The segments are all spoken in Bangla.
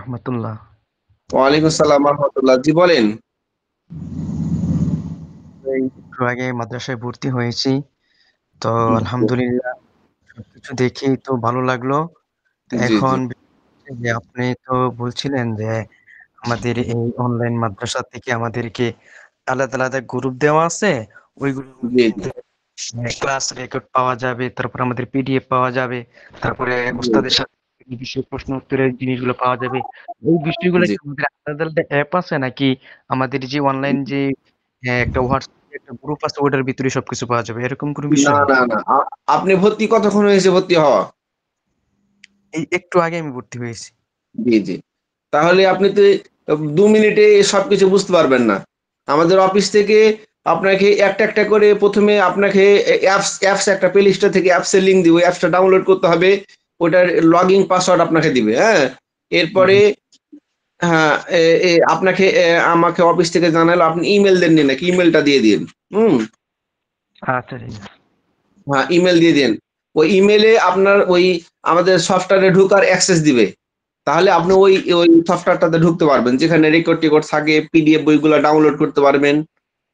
রহমতুল্লাহ। ওয়ালাইকুম আসসালাম রহমতুল্লাহ। জি বলেন। এই একটু আগে মাদ্রাসায় ভর্তি হয়েছি। তো জি আলহামদুলিল্লাহ সবকিছু দেখেই তো ভালো লাগলো। তো জি জি এখন যে আপনি তো বলছিলেন যে আমাদের এই অনলাইন মাদ্রাসা থেকে আমাদেরকে আলাদা, আলাদা গ্রুপ দেওয়া আছে। ওই জি গ্রুপে ক্লাস রেকর্ড পাওয়া যাবে। তারপর আমাদের পিডিএফ পাওয়া যাবে। তারপরে জি ওস্তাদের সাথে বিষয় প্রশ্ন উত্তরের জিনিসগুলো পাওয়া যাবে। এই বিষয়গুলো জি কি আমাদের আলাদা, আলাদা অ্যাপ আছে নাকি আমাদের যে অনলাইন যে একটা হোয়াটসঅ্যাপ একটা গ্রুপ আছে ওটার ভিতরে সবকিছু পাওয়া যাবে এরকম কোনো না বিষয়? না না আপনি ভর্তি কতক্ষণ হয়েছে ভর্তি হওয়া? এই একটু আগে আমি ভর্তি হয়েছি। জি জি তাহলে আপনি তো 2 মিনিটে সবকিছু বুঝতে পারবেন না। আমাদের অফিস থেকে আপনাকে একটা একটা করে প্রথমে আপনাকে অ্যাপস একটা প্লে স্টোর থেকে অ্যাপসের লিঙ্ক দিব। অ্যাপসটা ডাউনলোড করতে হবে। ওটার লগইন পাসওয়ার্ড আপনাকে দিবে, হ্যাঁ? এরপরে জি। হ্যাঁ, আপনাকে আমাকে অফিস থেকে জানালো আপনি ইমেল দেননি নাকি? ইমেলটা দিয়ে দিন। হুম? আচ্ছা ঠিক আছে। হ্যাঁ, ইমেল দিয়ে দিন। ওই ইমেলে আপনার ওই আমাদের সফটওয়্যারে ঢোকার অ্যাক্সেস দিবে। তাহলে আপনি ওই সফটওয়্যারটাতে ঢুকতে পারবেন। যেখানে রেকর্ড-টেকর্ড থাকে, পিডিএফ বইগুলা ডাউনলোড করতে পারবেন,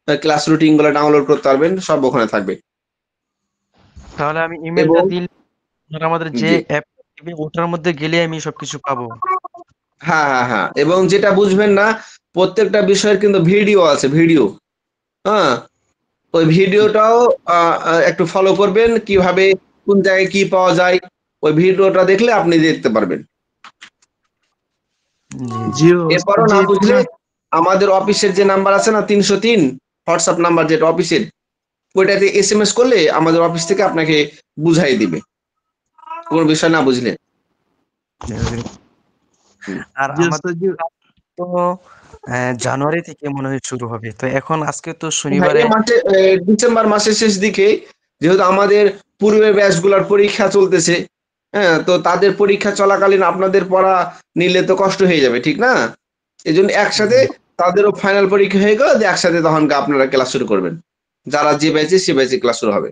ক্লাস রুটিন গুলা ডাউনলোড করতে পারবেন। সব ওখানে থাকবে। তাহলে আমি ইমেলটা এবং দিলে আপনারা আমাদের যে জি। অ্যাপ দিবে ওটার মধ্যে গেলে আমি সবকিছু পাবো। হ্যাঁ। এবং যেটা বুঝবেন না, প্রত্যেকটা বিষয়ের কিন্তু ভিডিও আছে, ভিডিও। হ্যাঁ? ওই ভিডিওটাও আ আ একটু ফলো করবেন। কিভাবে কোন জায়গায় কি পাওয়া যায়, ওই ভিডিওটা দেখলে আপনি দেখতে পারবেন। জি, জি। জি ওস্তাদ এরপরও জি না তুমি বুঝলে আমাদের অফিসের যে নাম্বার আছে না ৩০৩ হোয়াটসঅ্যাপ নাম্বার যেটা অফিসের, ওইটাতে এসএমএস করলে আমাদের অফিস থেকে আপনাকে বুঝাই দিবে। কোন বিষয় না বুঝলে। হুম। আর জি আমাদের ওস্তাদ জি তো জানুয়ারি থেকে মনে হয় শুরু হবে। তো এখন আজকে তো হ্যাঁ, শনিবারে ডিসেম্বর মাসের শেষ দিকে যেহেতু আমাদের পূর্বের ব্যাচগুলার পরীক্ষা চলতেছে, হ্যাঁ? তো তাদের পরীক্ষা চলাকালীন আপনাদের পড়া নিলে তো কষ্ট হয়ে যাবে, ঠিক না? এজন্য একসাথে তাদেরও ফাইনাল পরীক্ষা হয়ে গেল, যে একসাথে তখনকে আপনারা ক্লাস শুরু করবেন। যারা যে ব্যাচে সে ব্যাচে ক্লাস শুরু হবে।